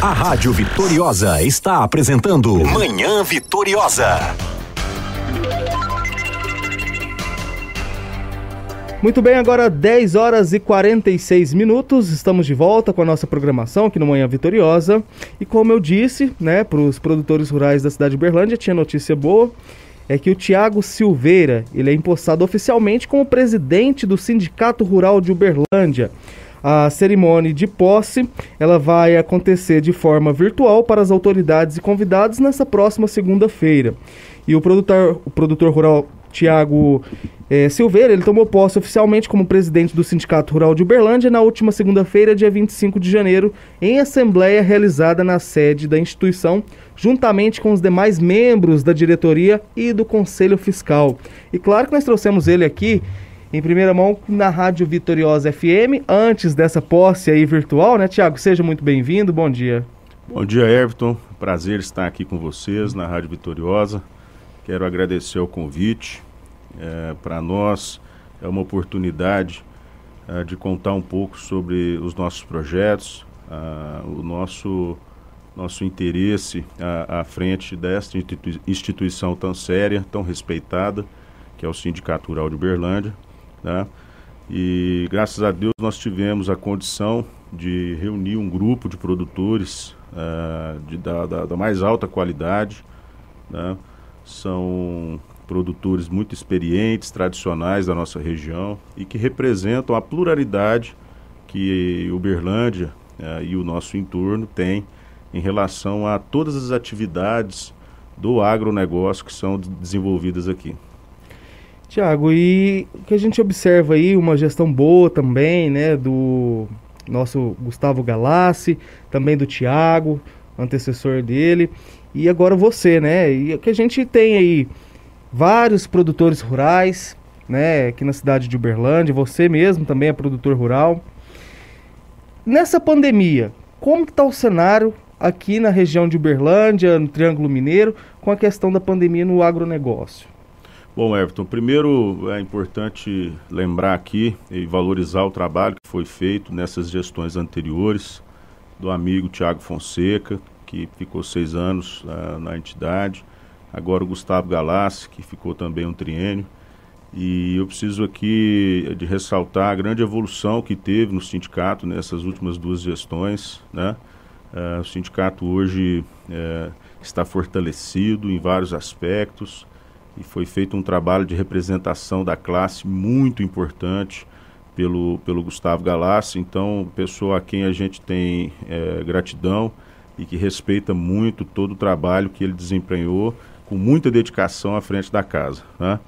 A Rádio Vitoriosa está apresentando Manhã Vitoriosa. Muito bem, agora 10 horas e 46 minutos, estamos de volta com a nossa programação aqui no Manhã Vitoriosa. E como eu disse, né, para os produtores rurais da cidade de Uberlândia, tinha notícia boa, é que o Tiago Silveira, ele é empossado oficialmente como presidente do Sindicato Rural de Uberlândia. A cerimônia de posse, ela vai acontecer de forma virtual para as autoridades e convidados nessa próxima segunda-feira. E o produtor rural Tiago Silveira, ele tomou posse oficialmente como presidente do Sindicato Rural de Uberlândia na última segunda-feira, dia 25 de janeiro, em assembleia realizada na sede da instituição, juntamente com os demais membros da diretoria e do Conselho Fiscal. E claro que nós trouxemos ele aqui em primeira mão na Rádio Vitoriosa FM, antes dessa posse aí virtual, né, Tiago? Seja muito bem-vindo, bom dia. Bom dia, Everton. Prazer estar aqui com vocês na Rádio Vitoriosa. Quero agradecer o convite. Para nós é uma oportunidade de contar um pouco sobre os nossos projetos, o nosso interesse à frente desta instituição tão séria, tão respeitada, que é o Sindicato Rural de Uberlândia, né? E graças a Deus nós tivemos a condição de reunir um grupo de produtores da mais alta qualidade, né? São produtores muito experientes, tradicionais da nossa região e que representam a pluralidade que Uberlândia e o nosso entorno tem em relação a todas as atividades do agronegócio que são desenvolvidas aqui. Tiago, e o que a gente observa aí, uma gestão boa também, né, do nosso Gustavo Galassi, também do Tiago, antecessor dele, e agora você, né, e o que a gente tem aí, vários produtores rurais, né, aqui na cidade de Uberlândia, você mesmo também é produtor rural. Nessa pandemia, como que está o cenário aqui na região de Uberlândia, no Triângulo Mineiro, com a questão da pandemia no agronegócio? Bom, Everton, primeiro é importante lembrar aqui e valorizar o trabalho que foi feito nessas gestões anteriores do amigo Tiago Fonseca, que ficou 6 anos na entidade. Agora o Gustavo Galassi, que ficou também um triênio. E eu preciso aqui de ressaltar a grande evolução que teve no sindicato nessas últimas 2 gestões, né? O sindicato hoje está fortalecido em vários aspectos e foi feito um trabalho de representação da classe muito importante pelo Gustavo Galassi. Então, pessoa a quem a gente tem gratidão e que respeita muito todo o trabalho que ele desempenhou com muita dedicação à frente da casa, né?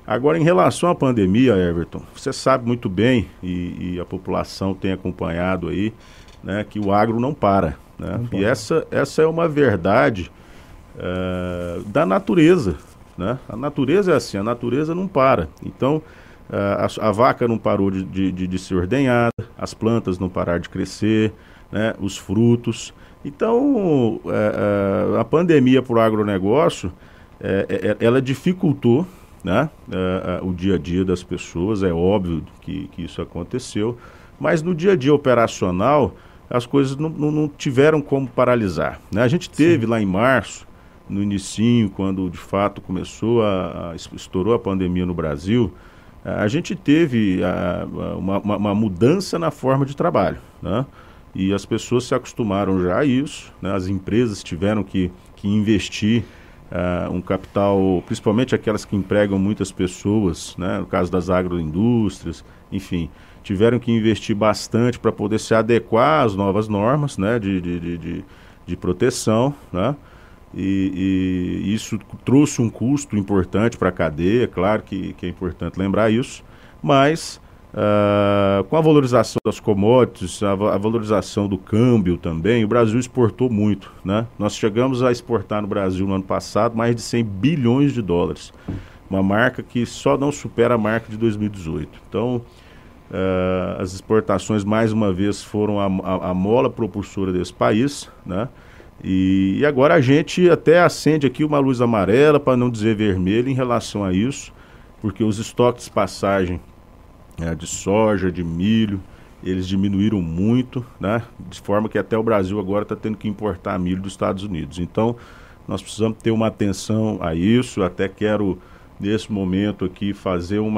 Agora, em relação à pandemia, Everton, você sabe muito bem, e a população tem acompanhado aí, né, que o agro não para, né? E essa é uma verdade da natureza, né? A natureza é assim, a natureza não para. Então, a vaca não parou de ser ordenhada, as plantas não pararam de crescer, né, os frutos. Então, a pandemia para o agronegócio, ela dificultou, né, o dia a dia das pessoas, é óbvio que isso aconteceu, mas no dia a dia operacional, as coisas não tiveram como paralisar, né? A gente teve lá em março, no inicinho, quando de fato estourou a pandemia no Brasil, a gente teve uma mudança na forma de trabalho, né? E as pessoas se acostumaram já a isso, né? As empresas tiveram que investir um capital, principalmente aquelas que empregam muitas pessoas, né? No caso das agroindústrias, enfim, tiveram que investir bastante para poder se adequar às novas normas, né? de proteção, né? E isso trouxe um custo importante para a cadeia, claro que é importante lembrar isso, mas com a valorização das commodities, a valorização do câmbio também, o Brasil exportou muito, né? Nós chegamos a exportar no Brasil no ano passado mais de 100 bilhões de dólares, uma marca que só não supera a marca de 2018. Então, as exportações mais uma vez foram a mola propulsora desse país, né? E agora a gente até acende aqui uma luz amarela, para não dizer vermelha, em relação a isso, porque os estoques de passagem de soja, de milho eles diminuíram muito, né? De forma que até o Brasil agora está tendo que importar milho dos Estados Unidos. Então, nós precisamos ter uma atenção a isso. Até quero, nesse momento aqui, fazer um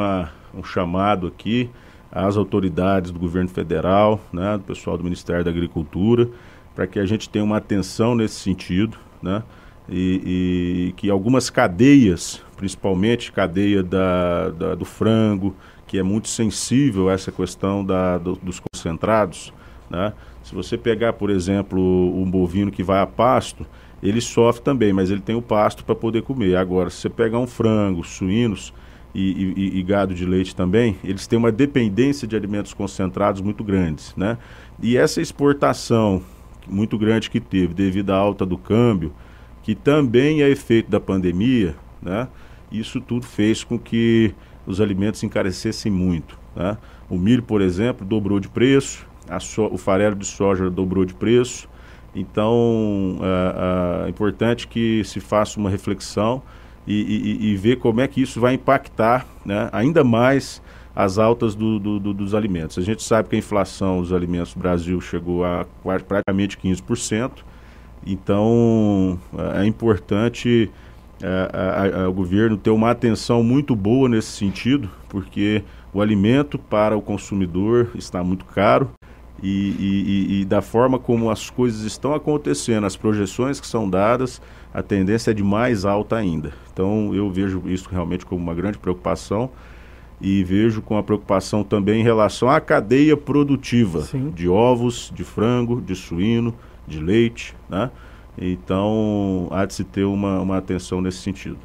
chamado aqui às autoridades do governo federal, né? Do pessoal do Ministério da Agricultura, para que a gente tenha uma atenção nesse sentido, né? E que algumas cadeias, principalmente cadeia do frango, que é muito sensível a essa questão dos concentrados, né? Se você pegar, por exemplo, um bovino que vai a pasto, ele sofre também, mas ele tem o pasto para poder comer. Agora, se você pegar um frango, suínos e gado de leite também, eles têm uma dependência de alimentos concentrados muito grandes, né? E essa exportação muito grande que teve devido à alta do câmbio, que também é efeito da pandemia, né? Isso tudo fez com que os alimentos encarecessem muito, né? O milho, por exemplo, dobrou de preço, o farelo de soja dobrou de preço. Então, é importante que se faça uma reflexão e ver como é que isso vai impactar, né, ainda mais as altas dos alimentos. A gente sabe que a inflação dos alimentos no Brasil chegou a praticamente 15%. Então, é importante o governo ter uma atenção muito boa nesse sentido, porque o alimento para o consumidor está muito caro e da forma como as coisas estão acontecendo, as projeções que são dadas, a tendência é de mais alta ainda. Então, eu vejo isso realmente como uma grande preocupação e vejo com a preocupação também em relação à cadeia produtiva. Sim. De ovos, de frango, de suíno, de leite, né? Então, há de se ter uma atenção nesse sentido.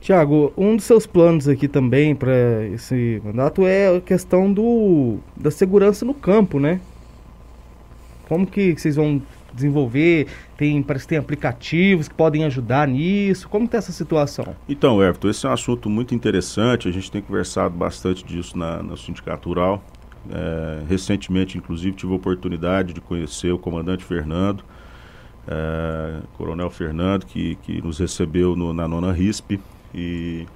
Tiago, um dos seus planos aqui também para esse mandato é a questão da segurança no campo, né? Como que vocês vão desenvolver? Parece que tem aplicativos que podem ajudar nisso. Como está essa situação? Então, Everton, esse é um assunto muito interessante. A gente tem conversado bastante disso no Sindicato Rural. Recentemente, inclusive, tive a oportunidade de conhecer o comandante Fernando, Coronel Fernando, que nos recebeu na 9ª RISP. E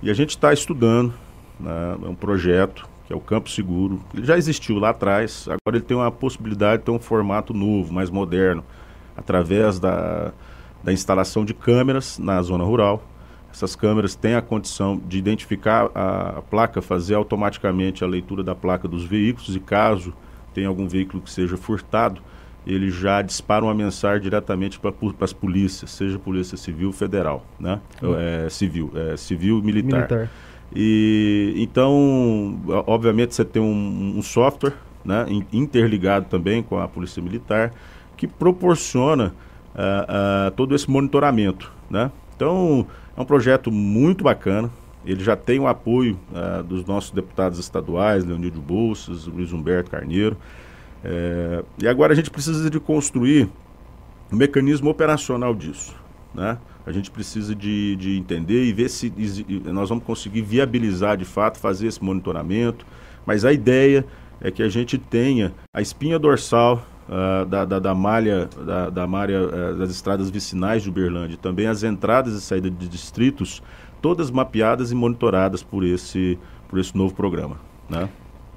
a gente está estudando, né, um projeto que é o Campo Seguro. Ele já existiu lá atrás, agora ele tem uma possibilidade de ter um formato novo, mais moderno, através da instalação de câmeras na zona rural. Essas câmeras têm a condição de identificar a placa, fazer automaticamente a leitura da placa dos veículos, e caso tenha algum veículo que seja furtado, ele já dispara uma mensagem diretamente para as polícias, seja Polícia Civil ou Federal, né? Civil e militar. E então, obviamente, você tem um software, né, interligado também com a Polícia Militar, que proporciona todo esse monitoramento, né? Então, é um projeto muito bacana. Ele já tem o apoio dos nossos deputados estaduais, Leonídio Bolsas, Luiz Humberto Carneiro. E agora a gente precisa de construir um mecanismo operacional disso, né? A gente precisa de entender e ver se nós vamos conseguir viabilizar de fato, fazer esse monitoramento, mas a ideia é que a gente tenha a espinha dorsal da malha das estradas vicinais de Uberlândia, também as entradas e saídas de distritos, todas mapeadas e monitoradas por esse novo programa, né?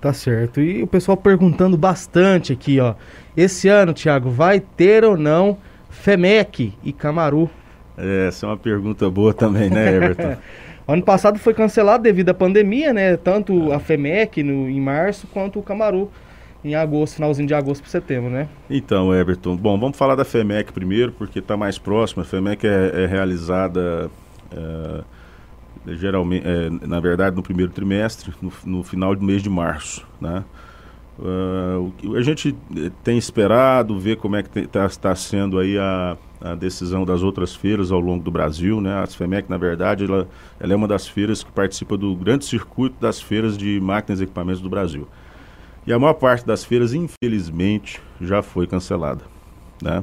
Tá certo. E o pessoal perguntando bastante aqui, ó. Esse ano, Tiago, vai ter ou não FEMEC e Camaru? Essa é uma pergunta boa também, né, Everton? Ano passado foi cancelado devido à pandemia, né? Tanto a FEMEC em março, quanto o Camaru em agosto, finalzinho de agosto para setembro, né? Então, Everton, bom, vamos falar da FEMEC primeiro, porque está mais próximo. A FEMEC é realizada... geralmente, na verdade, no primeiro trimestre, no final do mês de março, né? A gente tem esperado ver como é que está sendo aí a decisão das outras feiras ao longo do Brasil, né? A FEMEC, na verdade, ela é uma das feiras que participa do grande circuito das feiras de máquinas e equipamentos do Brasil. E a maior parte das feiras, infelizmente, já foi cancelada, né?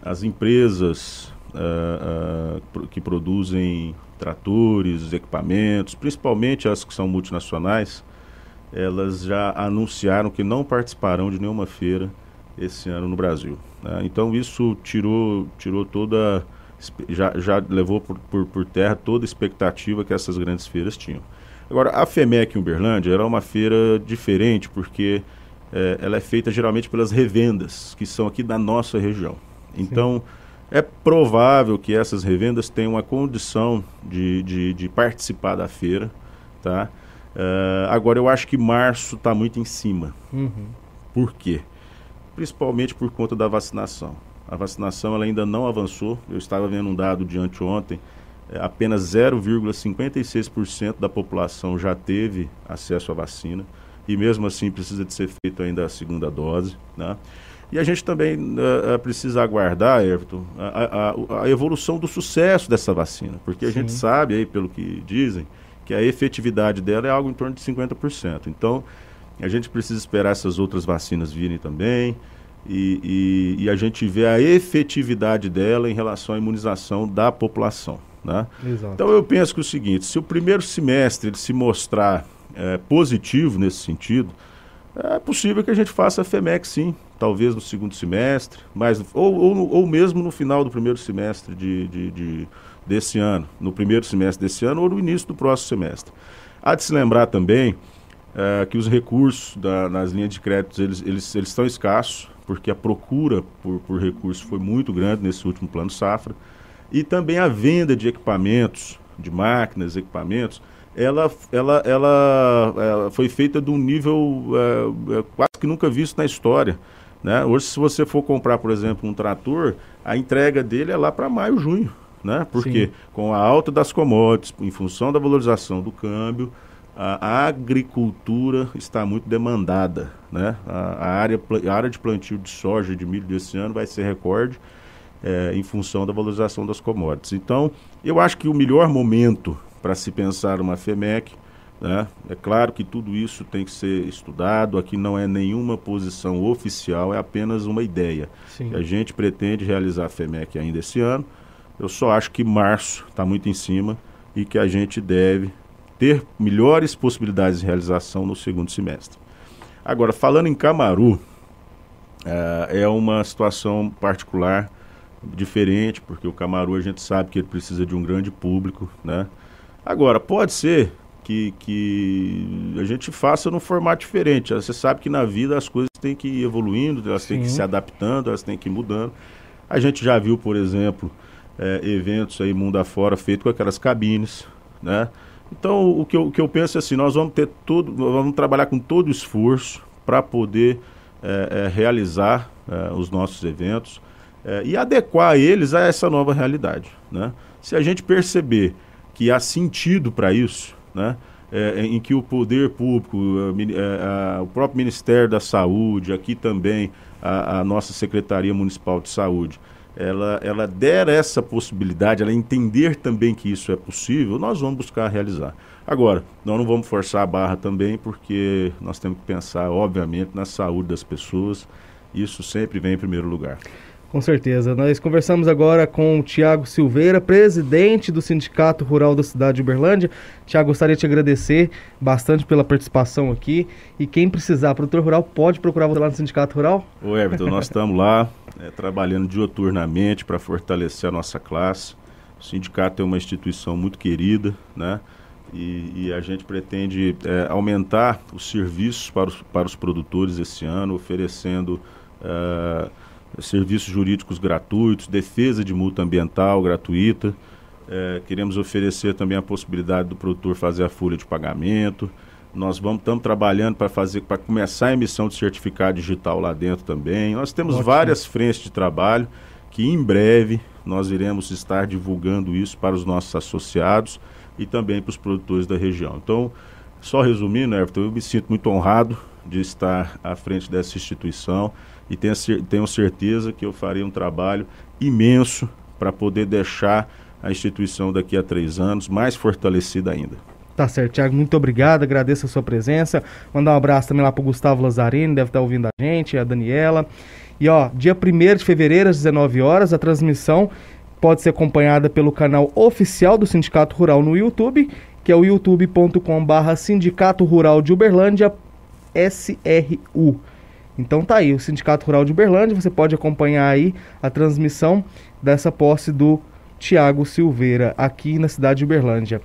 As empresas que produzem tratores, equipamentos, principalmente as que são multinacionais, elas já anunciaram que não participarão de nenhuma feira esse ano no Brasil, né? Então isso tirou já levou por terra toda a expectativa que essas grandes feiras tinham. Agora, a FEMEC em Uberlândia era uma feira diferente, porque ela é feita geralmente pelas revendas, que são aqui da nossa região. Então, é provável que essas revendas tenham a condição de participar da feira, tá? Agora, eu acho que março está muito em cima. Por quê? Principalmente por conta da vacinação. A vacinação ela ainda não avançou. Eu estava vendo um dado de anteontem, apenas 0,56% da população já teve acesso à vacina. E mesmo assim precisa de ser feita ainda a segunda dose, né? E a gente também precisa aguardar, Everton, a evolução do sucesso dessa vacina, porque a gente sabe, aí, pelo que dizem, que a efetividade dela é algo em torno de 50%. Então, a gente precisa esperar essas outras vacinas virem também e a gente vê a efetividade dela em relação à imunização da população, né? Exato. Então, eu penso que é o seguinte, se o primeiro semestre ele se mostrar positivo nesse sentido, é possível que a gente faça a FEMEC, sim, talvez no segundo semestre, ou mesmo no final do primeiro semestre desse ano, no primeiro semestre desse ano ou no início do próximo semestre. Há de se lembrar também que os recursos nas linhas de créditos, eles estão escassos, porque a procura por recursos foi muito grande nesse último plano safra, e também a venda de equipamentos, de máquinas, equipamentos, ela foi feita de um nível quase que nunca visto na história, né? Hoje, se você for comprar, por exemplo, um trator, a entrega dele é lá para maio, junho, né? Porque com a alta das commodities, em função da valorização do câmbio, a agricultura está muito demandada, né? A área de plantio de soja e de milho desse ano vai ser recorde em função da valorização das commodities. Então, eu acho que o melhor momento para se pensar uma FEMEC, né? É claro que tudo isso tem que ser estudado, aqui não é nenhuma posição oficial, é apenas uma ideia. A gente pretende realizar a FEMEC ainda esse ano, eu só acho que março está muito em cima e que a gente deve ter melhores possibilidades de realização no segundo semestre. Agora, falando em Camaru, é uma situação particular, diferente, porque o Camaru a gente sabe que ele precisa de um grande público, né? Agora, pode ser que a gente faça num formato diferente. Você sabe que na vida as coisas têm que ir evoluindo, elas têm que ir se adaptando, elas têm que ir mudando. A gente já viu, por exemplo, eventos aí mundo afora feitos com aquelas cabines, né? Então, o que eu penso é assim, nós vamos trabalhar com todo o esforço para poder realizar os nossos eventos e adequar eles a essa nova realidade, né? Se a gente perceber que há sentido para isso, né? Em que o poder público, o próprio Ministério da Saúde, aqui também a nossa Secretaria Municipal de Saúde, ela der essa possibilidade, ela entender também que isso é possível, nós vamos buscar realizar. Agora, nós não vamos forçar a barra também, porque nós temos que pensar, obviamente, na saúde das pessoas, isso sempre vem em primeiro lugar. Com certeza. Nós conversamos agora com o Tiago Silveira, presidente do Sindicato Rural da cidade de Uberlândia. Tiago, gostaria de te agradecer bastante pela participação aqui. E quem precisar, produtor rural, pode procurar você lá no Sindicato Rural? Ô Everton, nós estamos lá trabalhando diuturnamente para fortalecer a nossa classe. O sindicato é uma instituição muito querida, né? E a gente pretende aumentar os serviços para os produtores esse ano, oferecendo serviços jurídicos gratuitos, defesa de multa ambiental gratuita. Queremos oferecer também a possibilidade do produtor fazer a folha de pagamento. Nós estamos trabalhando para começar a emissão de certificado digital lá dentro também. Nós temos várias frentes de trabalho que em breve nós iremos estar divulgando isso para os nossos associados e também para os produtores da região. Então, só resumindo, Everton, eu me sinto muito honrado de estar à frente dessa instituição e tenho certeza que eu farei um trabalho imenso para poder deixar a instituição daqui a 3 anos mais fortalecida ainda. Tá certo, Tiago, muito obrigado, agradeço a sua presença. Mandar um abraço também lá pro Gustavo Lazzarini, deve estar ouvindo a gente, a Daniela. E dia 1º de fevereiro, às 19 horas, a transmissão pode ser acompanhada pelo canal oficial do Sindicato Rural no YouTube, que é o youtube.com/Sindicato Rural de Uberlândia, SRU. Então tá aí, o Sindicato Rural de Uberlândia, você pode acompanhar aí a transmissão dessa posse do Tiago Silveira, aqui na cidade de Uberlândia.